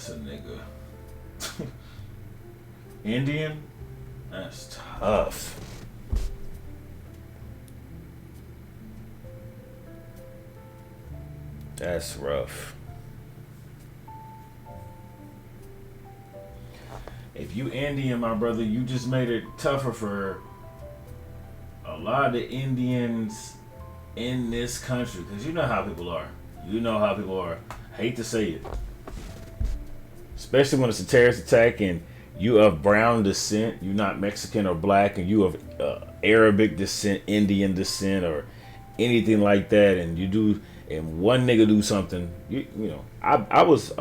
That's a nigga. Indian? That's tough. That's rough. If you Indian, my brother, you just made it tougher for a lot of the Indians in this country. Because you know how people are. You know how people are. Hate to say it. Especially when it's a terrorist attack and you of brown descent, you're not Mexican or black, and you of Arabic descent, Indian descent, or anything like that, and you do, and one nigga do something, you know, I was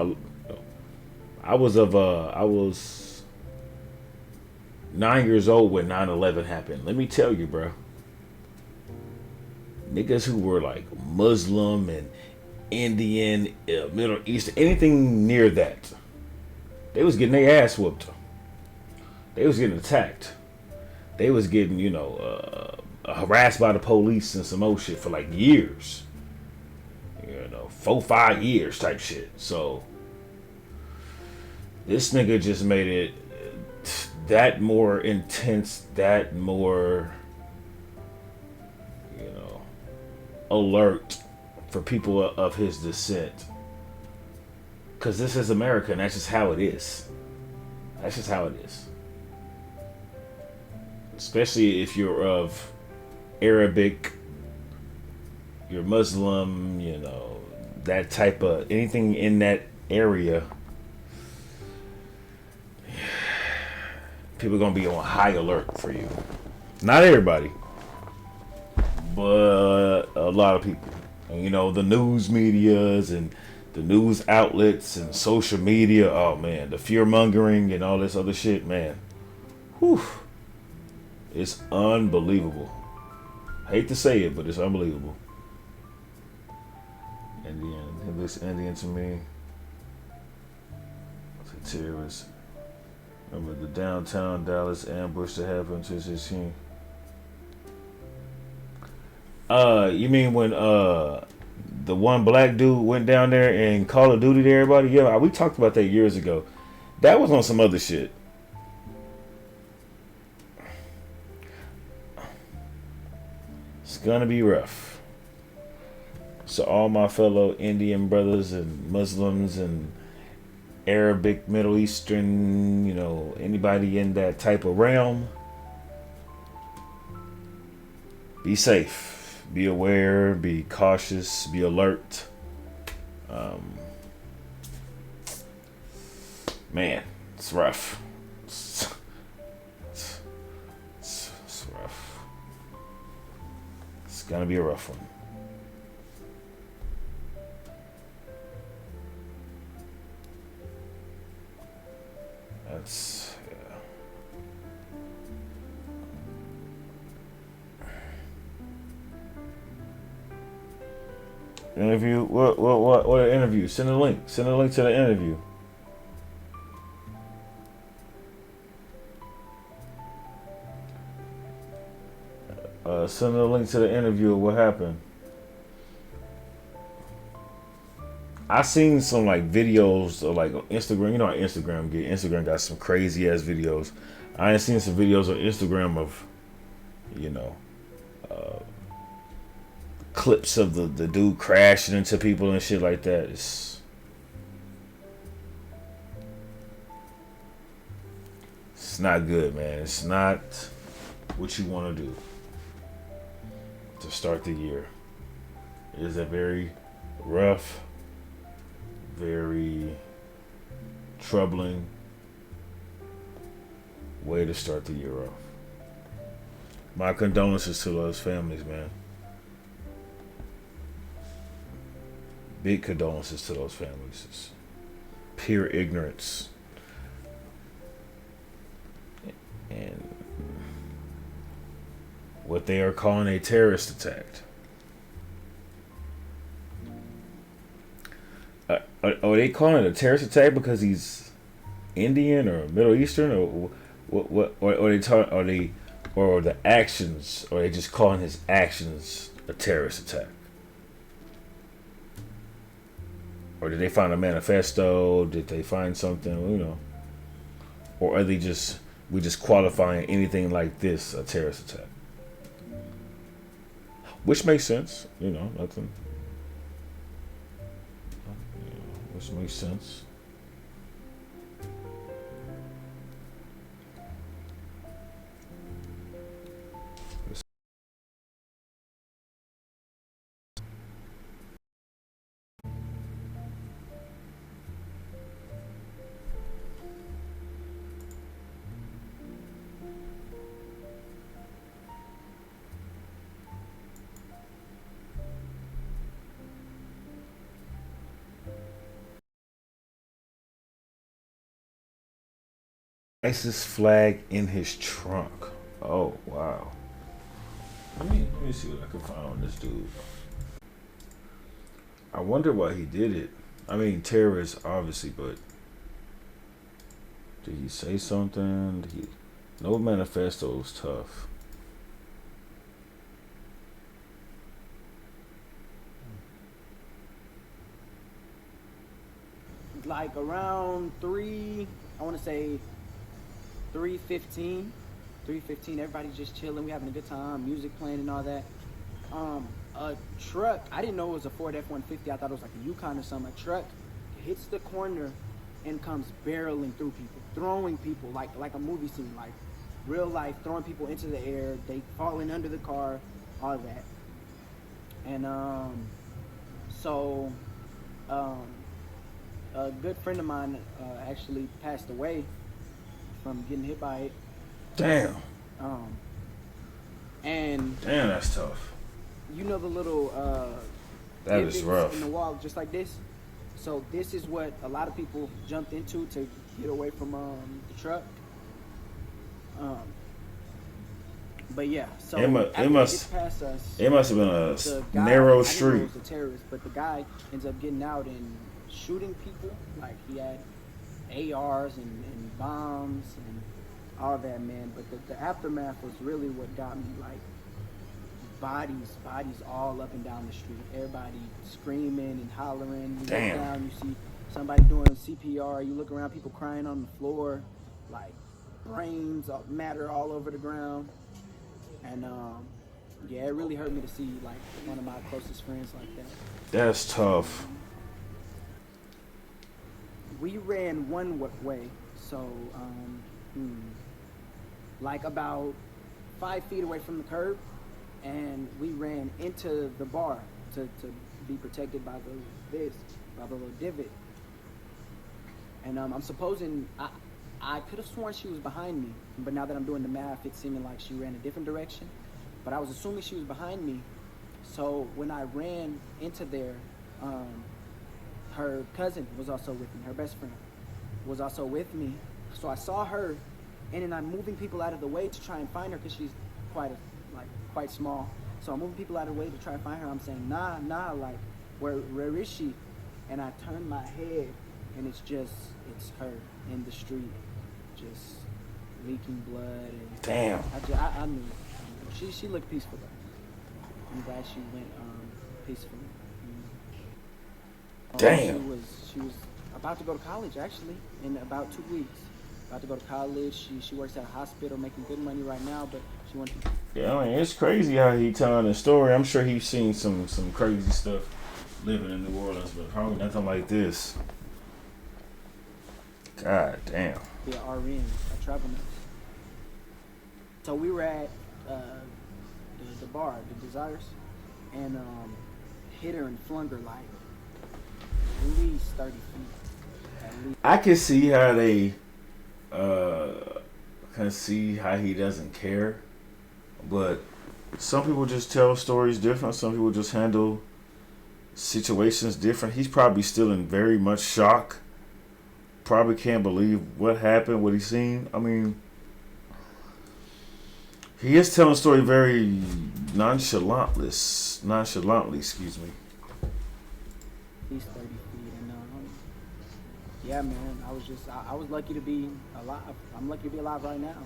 I was of I was 9 years old when 9/11 happened. Let me tell you, bro, niggas who were like Muslim and Indian, Middle Eastern, anything near that, they was getting their ass whooped. They was getting attacked. They was getting, you know, harassed by the police and some old shit for like years. You know, 4-5 years type shit. So this nigga just made it that more intense, that more, you know, alert for people of his descent. Because this is America, and that's just how it is. That's just how it is. Especially if you're of Arabic, you're Muslim, you know, that type of, anything in that area, people are going to be on high alert for you. Not everybody, but a lot of people. And, you know, the news medias and the news outlets and social media, oh man, the fear mongering and all this other shit, man. Whew. It's unbelievable. Hate to say it, but it's unbelievable. Indian. He looks Indian to me. It's a terrorist. Remember the downtown Dallas ambush that happened in 2016? You mean when the one black dude went down there and Call of Duty to everybody? Yeah, we talked about that years ago. That was on some other shit. It's gonna be rough. So all my fellow Indian brothers and Muslims and Arabic, Middle Eastern, you know, anybody in that type of realm, be safe, be aware, be cautious, be alert. Man, it's rough. It's rough. It's gonna be a rough one. That's, yeah. Interview? What an interview? Send a link. Send a link to the interview. Send a link to the interview of what happened. I seen some like videos of like on Instagram. You know how Instagram get. Instagram got some crazy ass videos. I ain't seen some videos on Instagram of, you know, clips of the dude crashing into people and shit like that. It's not good, man. It's not what you want to do to start the year. It is a very rough, very troubling way to start the year off. My condolences to those families, man. Big condolences to those families. It's pure ignorance. And what they are calling a terrorist attack. Are they calling it a terrorist attack because he's Indian or Middle Eastern, or what? Or the actions, or are they just calling his actions a terrorist attack? Or did they find a manifesto? Did they find something, Or are they we just qualifying anything like this a terrorist attack? Which makes sense, nothing. Which makes sense. ISIS flag in his trunk. Oh wow. Let me see what I can find on this dude. I wonder why he did it. I mean, terrorist, obviously, but did he say something? No manifesto was tough. Like around I want to say 3:15. 3:15. Everybody's just chilling. We having a good time. Music playing and all that. A truck. I didn't know it was a Ford F-150. I thought it was like a Yukon or something. A truck hits the corner and comes barreling through people, throwing people like a movie scene, like real life, throwing people into the air. They falling under the car, all that. And so a good friend of mine actually passed away from getting hit by it. Damn. And damn, that's tough. You know the little that is rough in the wall, just like this. So this is what a lot of people jumped into to get away from the truck. But yeah, so it must past us, it must have been a guy, narrow I street. didn't know it was a terrorist, but the guy ends up getting out and shooting people. Like he had ARs and bombs and all that, man. But the aftermath was really what got me. Like bodies all up and down the street. Everybody screaming and hollering. You Damn. look down, you see somebody doing CPR. You look around, people crying on the floor, like brains matter all over the ground. And yeah, it really hurt me to see like one of my closest friends like that. That's tough. We ran one way, so like about 5 feet away from the curb, and we ran into the bar to be protected by the little divot. And I'm supposing I could have sworn she was behind me, but now that I'm doing the math, it's seeming like she ran a different direction. But I was assuming she was behind me. So when I ran into there, her cousin was also with me. Her best friend was also with me. So I saw her, and then I'm moving people out of the way to try and find her because she's quite small. So I'm moving people out of the way to try and find her. I'm saying, nah, like, where is she? And I turn my head, and it's her in the street, just leaking blood. And damn. I knew. She looked peaceful though. I'm glad she went peacefully. Damn. She was about to go to college actually in about 2 weeks. About to go to college. She works at a hospital making good money right now, but she went to... Yeah, I mean, it's crazy how he telling the story. I'm sure he's seen some crazy stuff living in New Orleans, but probably nothing like this. God damn. Be an RN, a travel nurse. So we were at the bar, the Desires, and hit her and flung her like at least 30 feet. At least. I can see how they can see how he doesn't care, but some people just tell stories different. Some people just handle situations different. He's probably still in very much shock. Probably can't believe what happened, what he's seen. I mean, he is telling the story very nonchalantly, excuse me. He's 30 feet, and yeah, man, I was lucky to be alive. I'm lucky to be alive right now.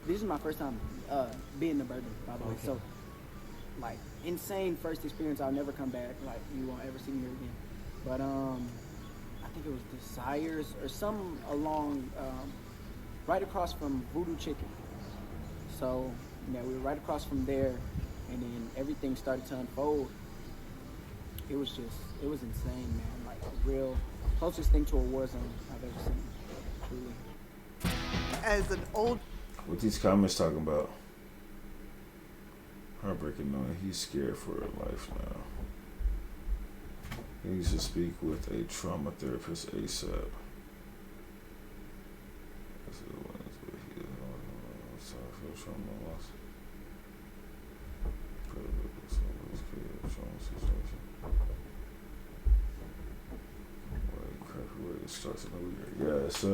This is my first time being in Bourbon, by the way. Okay. So, like, insane first experience. I'll never come back. Like, you won't ever see me here again. but I think it was Desires or some along right across from Voodoo Chicken. So yeah, we were right across from there, and then everything started to unfold. It was insane, man. Like a real closest thing to a war zone I've ever seen, truly. As an old What these comments talking about? Heartbreaking knowing he's scared for her life now. He needs to speak with a trauma therapist ASAP. Sorry for the trauma loss. Trauma situation. Crappy way to start to know. Yeah, it's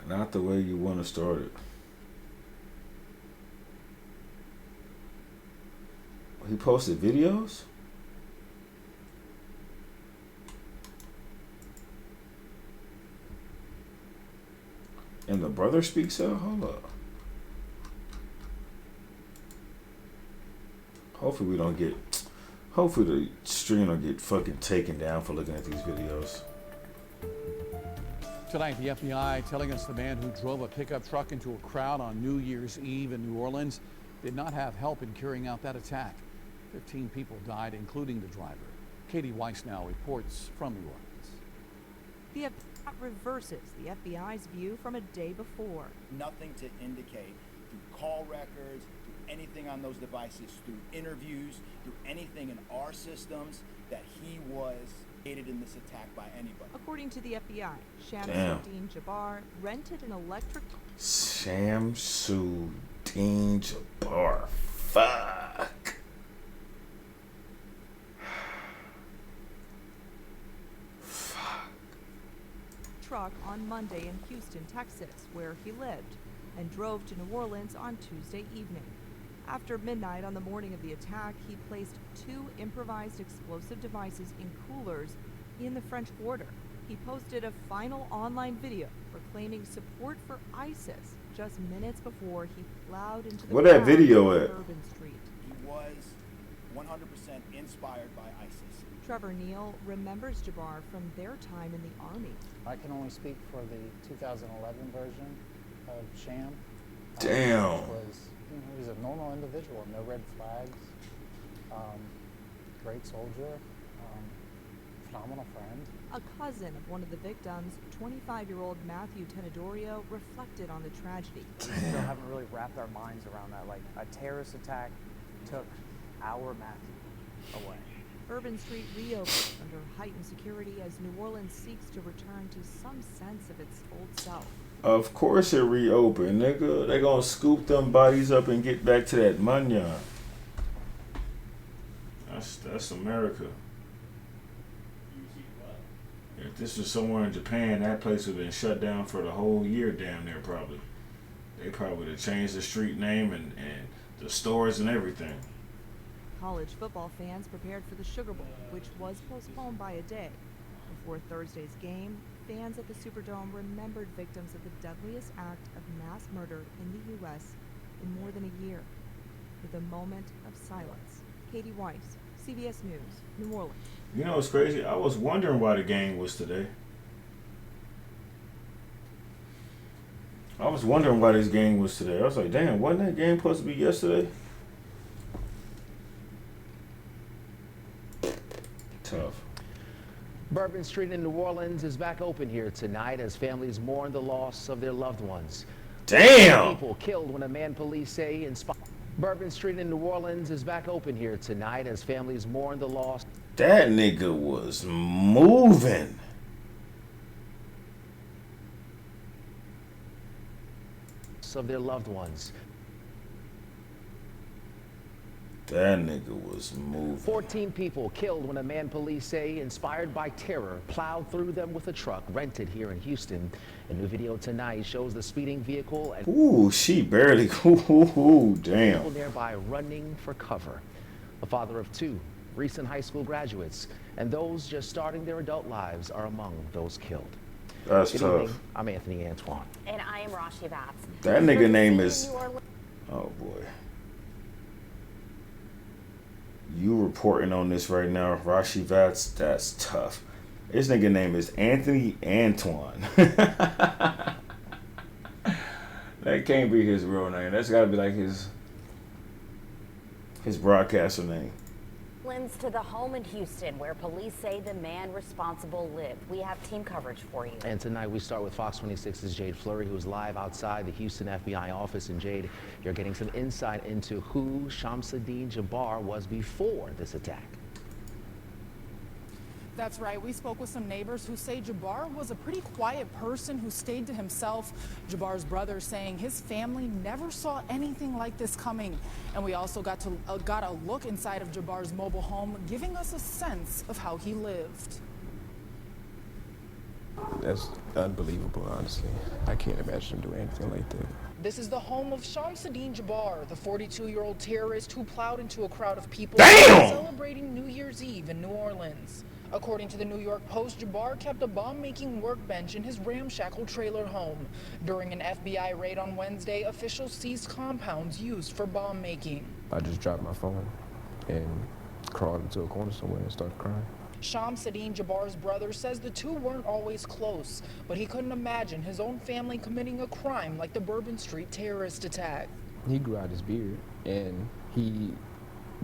not the way you want to start it. He posted videos? And the brother speaks out? Hold up. Hopefully we don't get... Hopefully the stream don't get fucking taken down for looking at these videos. Tonight, the FBI telling us the man who drove a pickup truck into a crowd on New Year's Eve in New Orleans did not have help in carrying out that attack. 15 people died, including the driver. Katie Weiss now reports from New Orleans. The FBI reverses the FBI's view from a day before. Nothing to indicate through call records, through anything on those devices, through interviews, through anything in our systems that he was aided in this attack by anybody. According to the FBI, Shamsuddin Jabbar rented an electric... Shamsuddin Jabbar. Fuck. truck on Monday in Houston, Texas, where he lived, and drove to New Orleans on Tuesday evening. After midnight on the morning of the attack, he placed 2 improvised explosive devices in coolers in the French Quarter. He posted a final online video proclaiming support for ISIS just minutes before he plowed into the Where that crowd video on at? Bourbon Street. He was 100% inspired by ISIS. Trevor Neal remembers Jabbar from their time in the Army. I can only speak for the 2011 version of Sham. Damn. He was a normal individual, no red flags, great soldier, phenomenal friend. A cousin of one of the victims, 25-year-old Matthew Tenedorio, reflected on the tragedy. We still haven't really wrapped our minds around that. Like, a terrorist attack took our Matthew away. Bourbon Street reopened under heightened security as New Orleans seeks to return to some sense of its old self. Of course it reopened, nigga. They gonna scoop them bodies up and get back to that money. That's America. If this was somewhere in Japan, that place would have been shut down for the whole year down there probably. They probably would have changed the street name and the stores and everything. College football fans prepared for the Sugar Bowl, which was postponed by a day. Before Thursday's game, fans at the Superdome remembered victims of the deadliest act of mass murder in the U.S. in more than a year, with a moment of silence. Katie Weiss, CBS News, New Orleans. You know what's crazy? I was wondering why the game was today. I was wondering why this game was today. I was like, damn, wasn't that game supposed to be yesterday? Tough. Bourbon Street in New Orleans is back open here tonight as families mourn the loss of their loved ones. Damn! People killed when a man police say inspired. Bourbon Street in New Orleans is back open here tonight as families mourn the loss. That nigga was moving. Of their loved ones. That nigga was moving. 14 people killed when a man police say inspired by terror plowed through them with a truck rented here in Houston. A new video tonight shows the speeding vehicle and ooh, she barely. Ooh, damn. people nearby running for cover. The father of 2 recent high school graduates and those just starting their adult lives are among those killed. That's Good tough. evening. I'm Anthony Antoine. And I am Rashi Batts. That nigga name is. Oh boy. You were reporting on this right now. Rashi Vats, that's tough. This nigga name is Anthony Antoine. That can't be his real name. That's gotta be like his broadcaster name. To the home in Houston where police say the man responsible lived. We have team coverage for you. And tonight we start with Fox 26's Jade Fleury, who's live outside the Houston FBI office. And Jade, you're getting some insight into who Shamsuddin Jabbar was before this attack. That's right. We spoke with some neighbors who say Jabbar was a pretty quiet person who stayed to himself. Jabbar's brother saying his family never saw anything like this coming. And we also got a look inside of Jabbar's mobile home, giving us a sense of how he lived. That's unbelievable, honestly. I can't imagine him doing anything like that. This is the home of Shamsuddin Jabbar, the 42-year-old terrorist who plowed into a crowd of people celebrating New Year's Eve in New Orleans. According to the New York Post, Jabbar kept a bomb-making workbench in his ramshackle trailer home. During an FBI raid on Wednesday, officials seized compounds used for bomb making. I just dropped my phone and crawled into a corner somewhere and started crying. Shamsuddin Jabbar's brother says the two weren't always close, but he couldn't imagine his own family committing a crime like the Bourbon Street terrorist attack. He grew out his beard and he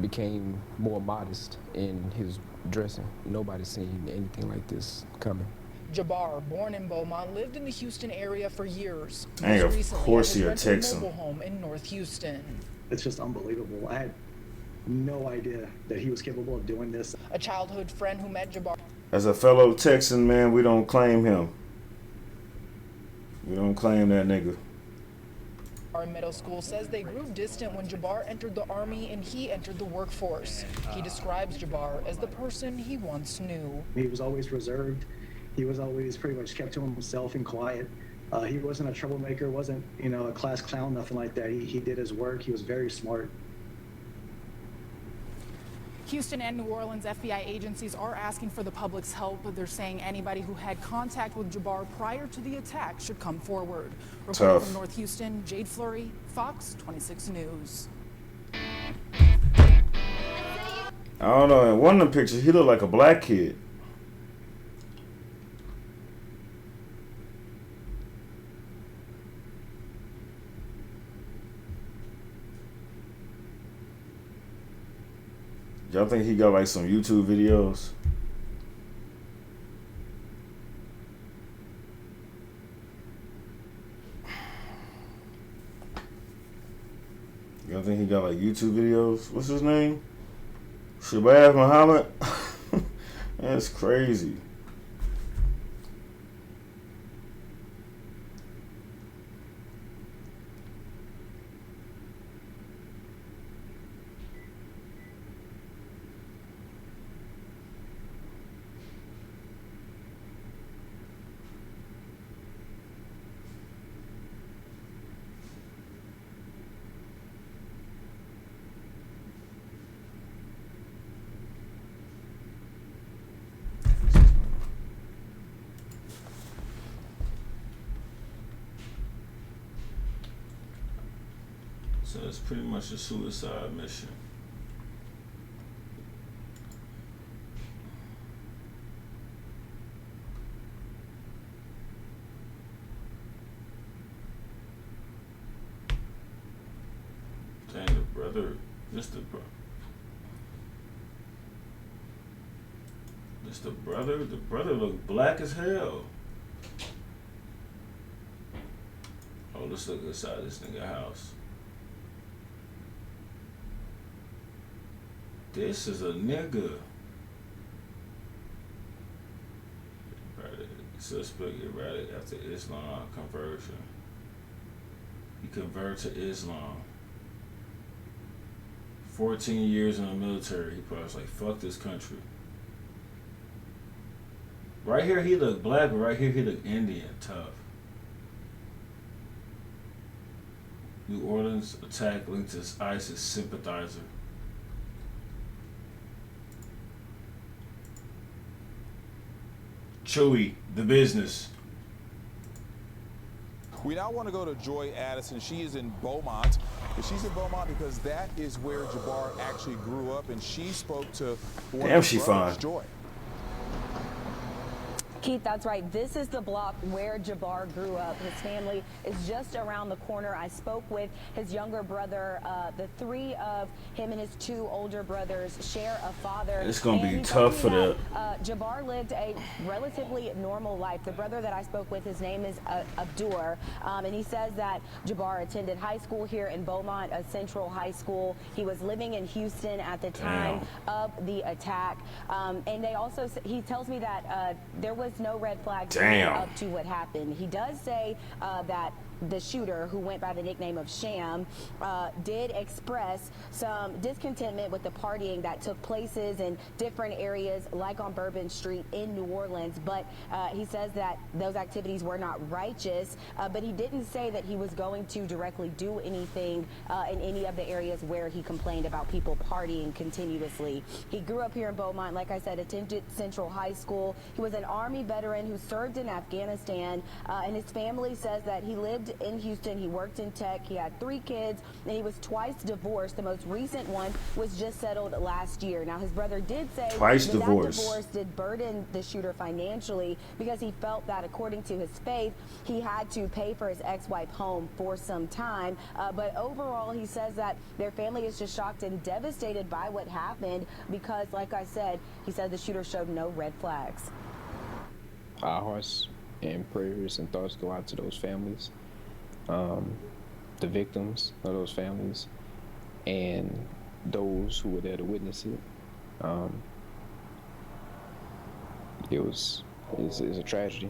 became more modest in his dressing. Nobody's seen anything like this coming. Jabbar, born in Beaumont, lived in the Houston area for years. Hey, of course you're rented a Texan. mobile home in North Houston. It's just unbelievable. I had no idea that he was capable of doing this. A childhood friend who met Jabbar. As a fellow Texan, man, we don't claim him. We don't claim that nigga. Our middle school says they grew distant when Jabbar entered the Army and he entered the workforce. He describes Jabbar as the person he once knew. He was always reserved. He was always pretty much kept to himself and quiet. He wasn't a troublemaker, wasn't, a class clown, nothing like that. He did his work. He was very smart. Houston and New Orleans FBI agencies are asking for the public's help. They're saying anybody who had contact with Jabbar prior to the attack should come forward. Reporting from North Houston, Jade Fleury, Fox 26 News. I don't know. In one of the pictures, he looked like a black kid. Y'all think he got like some YouTube videos? Y'all think he got like YouTube videos? What's his name? Shabazz Muhammad? That's crazy. So it's pretty much a suicide mission. Dang, the brother, this the brother. The brother look black as hell. Oh, let's look inside this nigga house. This is a nigga. Suspect erratic after Islam conversion. He converted to Islam. 14 years in the military. He probably was like, fuck this country. Right here he looked black, but right here he looked Indian, tough. New Orleans attack linked to ISIS sympathizer. Chewy, the business. We now want to go to Joy Addison. She is in Beaumont. She's in Beaumont because that is where Jabbar actually grew up, and she spoke to one Damn, of she his brothers, fine. Joy. Keith, that's right. This is the block where Jabbar grew up. His family is just around the corner. I spoke with his younger brother. The three of him and his two older brothers share a father. It's gonna And be he tough told for me the. that, Jabbar lived a relatively normal life. The brother that I spoke with, his name is Abdur, and he says that Jabbar attended high school here in Beaumont, a Central High School. He was living in Houston at the time of the attack, and they also he tells me that there was no red flags leading up to what happened. He does say that the shooter, who went by the nickname of Sham, did express some discontentment with the partying that took places in different areas, like on Bourbon Street in New Orleans. But he says that those activities were not righteous, but he didn't say that he was going to directly do anything in any of the areas where he complained about people partying continuously. He grew up here in Beaumont, like I said, attended Central High School. He was an Army veteran who served in Afghanistan, and his family says that he lived in Houston. He worked in tech. He had 3 kids, and he was twice divorced. The most recent one was just settled last year. Now, his brother did say Twice that divorced. that divorce did burden the shooter financially because he felt that, according to his faith, he had to pay for his ex-wife home for some time. But overall, he says that their family is just shocked and devastated by what happened because, like I said, he said the shooter showed no red flags. Our hearts and prayers and thoughts go out to those families, the victims of those families, and those who were there to witness it. It's a tragedy.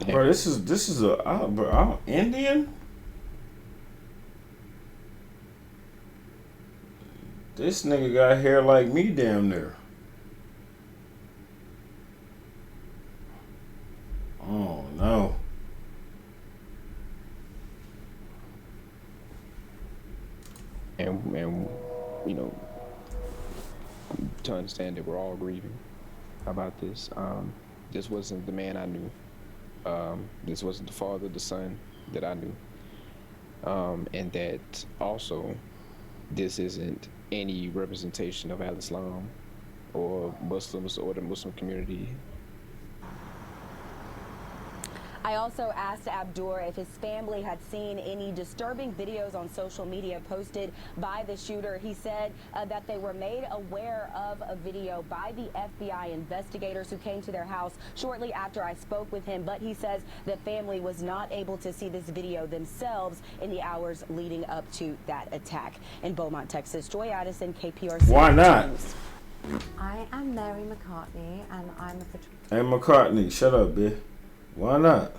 Bro, this is a bro, I'm Indian. This nigga got hair like me, damn near. Oh no. And you know, to understand that we're all grieving about this. This wasn't the man I knew. This wasn't the father, the son that I knew. And that also, this isn't any representation of Al-Islam or Muslims or the Muslim community. I also asked Abdur if his family had seen any disturbing videos on social media posted by the shooter. He said that they were made aware of a video by the FBI investigators who came to their house shortly after I spoke with him, but he says the family was not able to see this video themselves in the hours leading up to that attack. In Beaumont, Texas, Joy Addison, KPRC. Why not? News. I am Mary McCartney, and I'm a photographer. Hey, McCartney, shut up, bitch. Why not?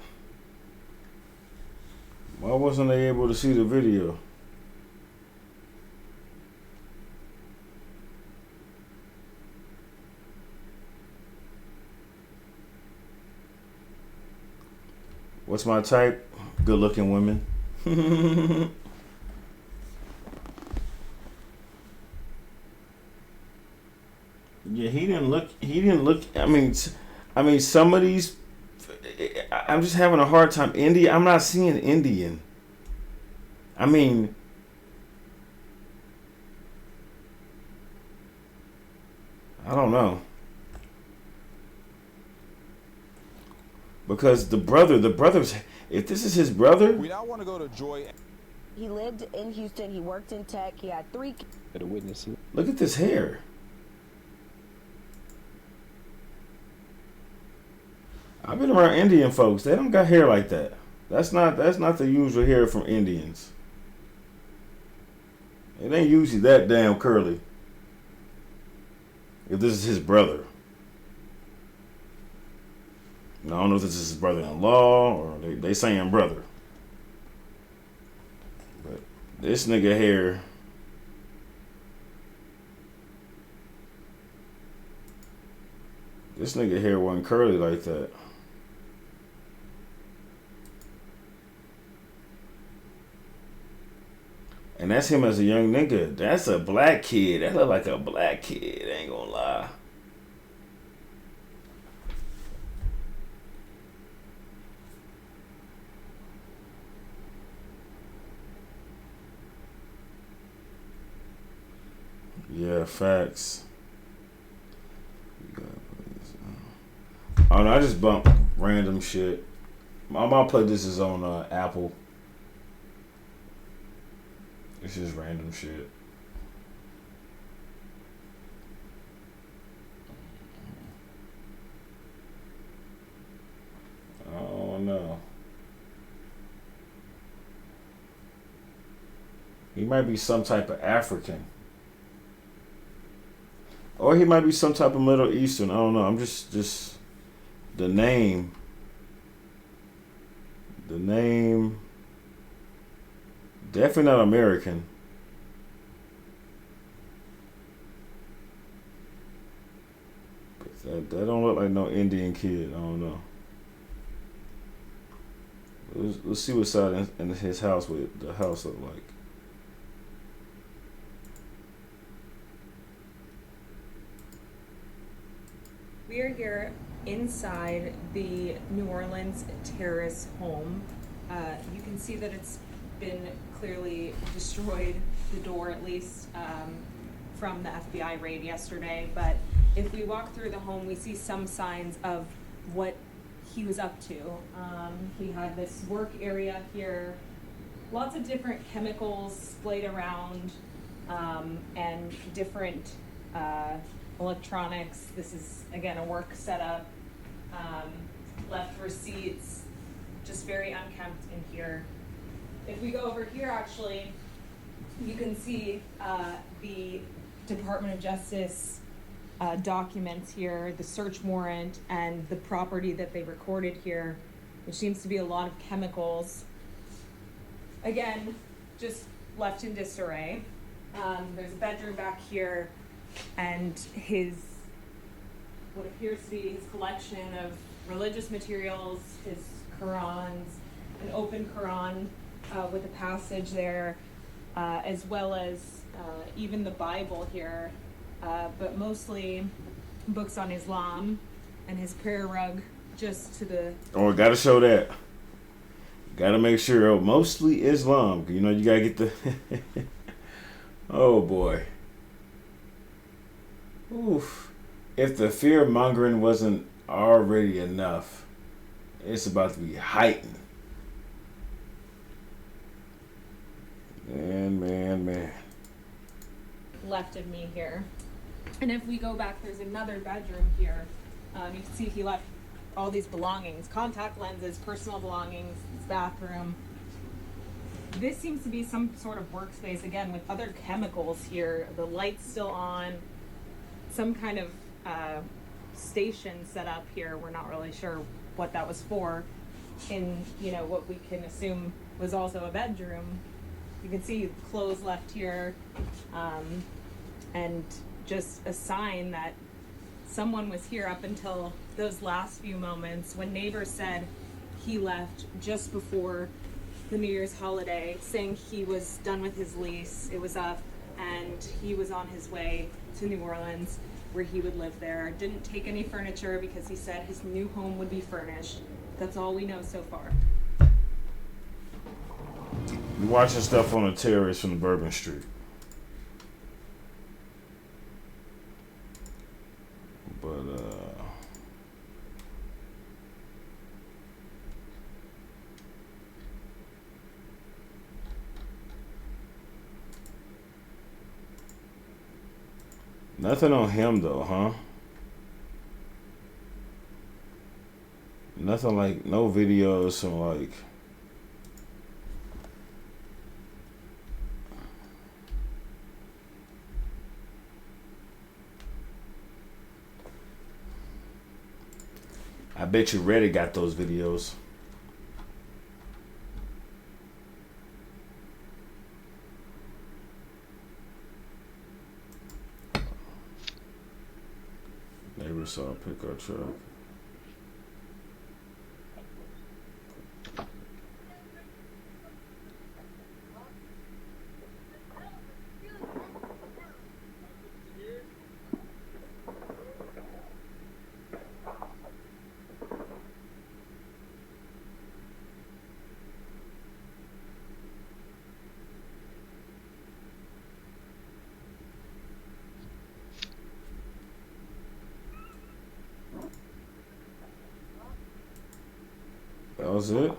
Why wasn't they able to see the video? What's my type? Good looking women. Yeah, he didn't look. I mean, some of these. I'm just having a hard time. India. I'm not seeing Indian. I mean, I don't know. Because the brother's. If this is his brother. We now want to go to Joy. He lived in Houston. He worked in tech. He had 3 kids. To witness it. Look at this hair. I've been around Indian folks. They don't got hair like that. That's not the usual hair from Indians. It ain't usually that damn curly. If this is his brother. Now, I don't know if this is his brother-in-law or they saying brother. But this nigga hair. This nigga hair wasn't curly like that. And that's him as a young nigga. That's a black kid. That look like a black kid. I ain't gonna lie. Yeah, facts. Oh no, I just bumped random shit. My playlist is on Apple. It's just random shit. Oh no. He might be some type of African. Or he might be some type of Middle Eastern. I don't know. I'm just the name. The name. Definitely not American. But that don't look like no Indian kid. I don't know. Let's see what side in his house with the house look like. We are here inside the New Orleans terrace home. You can see that it's been clearly destroyed, the door at least, from the FBI raid yesterday. But if we walk through the home, we see some signs of what he was up to. He had this work area here, lots of different chemicals splayed around, and different electronics. This is, again, a work setup. Left receipts, just very unkempt in here. If we go over here, actually, you can see the Department of Justice documents here, the search warrant, and the property that they recorded here, which seems to be a lot of chemicals. Again, just left in disarray. There's a bedroom back here, and what appears to be his collection of religious materials, his Qurans, an open Quran with a passage there, as well as even the Bible here, but mostly books on Islam, and his prayer rug just to the... Oh, gotta show that. Gotta make sure. Oh, mostly Islam. You know, you gotta get the... Oh, boy. Oof. If the fear mongering wasn't already enough, it's about to be heightened. Man. Left of me here. And if we go back, there's another bedroom here. You can see he left all these belongings, contact lenses, personal belongings, his bathroom. This seems to be some sort of workspace, again, with other chemicals here. The light's still on. Some kind of station set up here. We're not really sure what that was for. In, what we can assume was also a bedroom. You can see clothes left here, and just a sign that someone was here up until those last few moments when neighbors said he left just before the New Year's holiday, saying he was done with his lease, it was up, and he was on his way to New Orleans where he would live there. Didn't take any furniture because he said his new home would be furnished. That's all we know so far. You watching stuff on the terrace from the Bourbon Street. But nothing on him though, huh? Nothing like no videos from like I bet you Reddit got those videos. Neighbor saw a pickup truck. was it.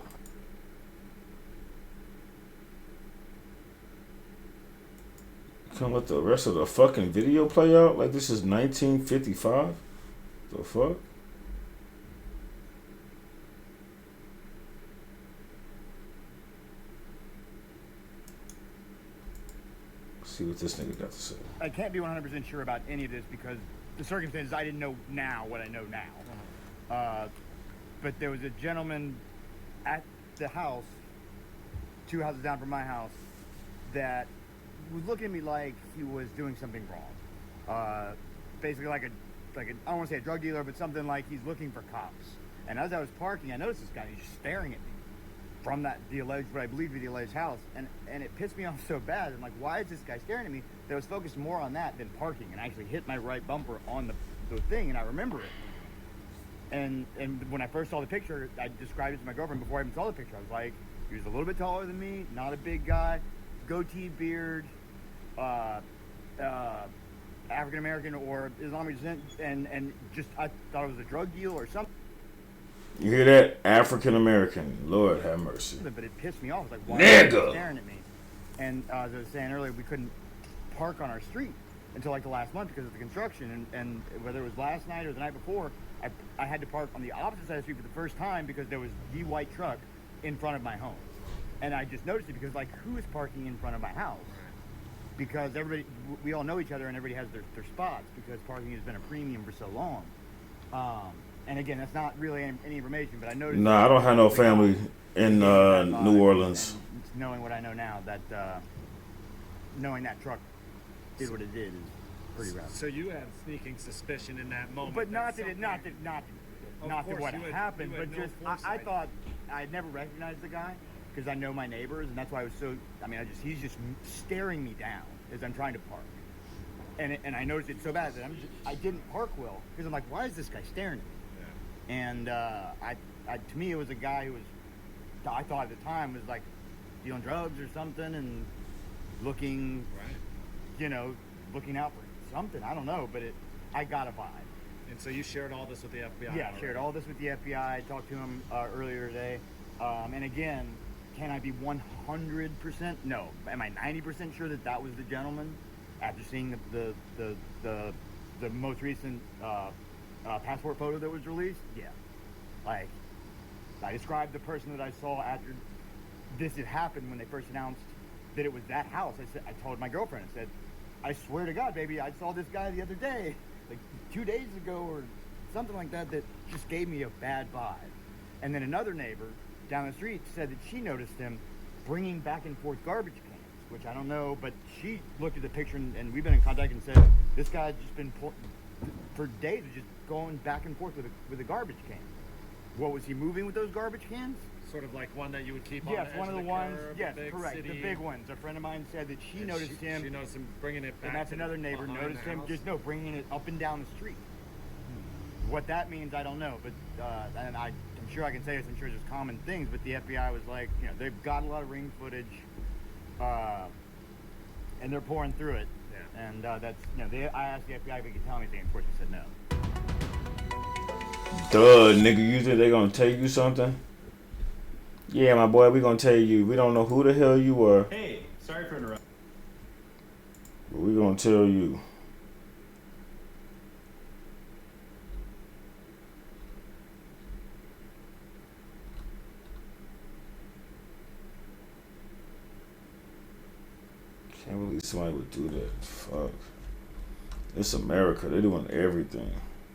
Can't let the rest of the fucking video play out like this is 1955. The fuck? See what this nigga got to say. I can't be 100% sure about any of this because the circumstances, I didn't know now what I know now. But there was a gentleman at the house, 2 houses down from my house, that was looking at me like he was doing something wrong. Basically like a I don't want to say a drug dealer, but something like he's looking for cops. And as I was parking, I noticed this guy, he's just staring at me from what I believe to be the alleged house. And it pissed me off so bad. I'm like, why is this guy staring at me? That I was focused more on that than parking, and I actually hit my right bumper on the thing, and I remember it. And when I first saw the picture, I described it to my girlfriend before I even saw the picture. I was like, he was a little bit taller than me, not a big guy, goatee, beard, African American or Islamic descent, and just I thought it was a drug deal or something. You hear that? African American. Lord have mercy. But it pissed me off. Like, why Nigga. are you staring at me? And as I was saying earlier, we couldn't park on our street until like the last month because of the construction, and whether it was last night or the night before, I had to park on the opposite side of the street for the first time because there was the white truck in front of my home. And I just noticed it because, like, who is parking in front of my house? Because we all know each other and everybody has their spots because parking has been a premium for so long. And again, that's not really any information, but I noticed... Nah, I don't have no family in New Orleans. And knowing what I know now, that knowing that truck did what it did is pretty rough. So you had sneaking suspicion in that moment. But not what happened, but just I thought I had never recognized the guy because I know my neighbors, and that's why I was so. I mean, he's just staring me down as I'm trying to park, and I noticed it so bad that I didn't park well because I'm like, why is this guy staring at me? Yeah. And to me, it was a guy who was, I thought at the time was like dealing drugs or something and looking, looking out for something. I don't know, but I got a vibe. And so you shared all this with the FBI? Yeah, I shared all this with the FBI. I talked to him earlier today. And again, can I be 100%? No. Am I 90% sure that was the gentleman after seeing the most recent passport photo that was released? Yeah. Like, I described the person that I saw after this had happened when they first announced that it was that house. I told my girlfriend, I said, I swear to God, baby, I saw this guy the other day, like 2 days ago or something like that just gave me a bad vibe. And then another neighbor down the street said that she noticed him bringing back and forth garbage cans, which I don't know, but she looked at the picture and we've been in contact and said, this guy's just been, for days, just going back and forth with a garbage can. What was he moving with those garbage cans? Sort of like one that you would keep on yes, the edge one of the the ones. curb, Yes, the big correct. city. The big ones. A friend of mine said that she noticed him. She noticed him bringing it back. And that's another neighbor noticed him bringing it up and down the street. What that means, I don't know. But and I'm sure I can say this. I'm sure there's common things. But the FBI was like, they've got a lot of ring footage, and they're pouring through it. Yeah. And that's I asked the FBI if they could tell me anything. Of course, they said no. Duh, nigga, you think they gonna tell you something? Yeah, my boy, we gonna tell you. We don't know who the hell you were. Hey, sorry for interrupting. But we gonna tell you. Can't believe somebody would do that. Fuck. It's America. They're doing everything.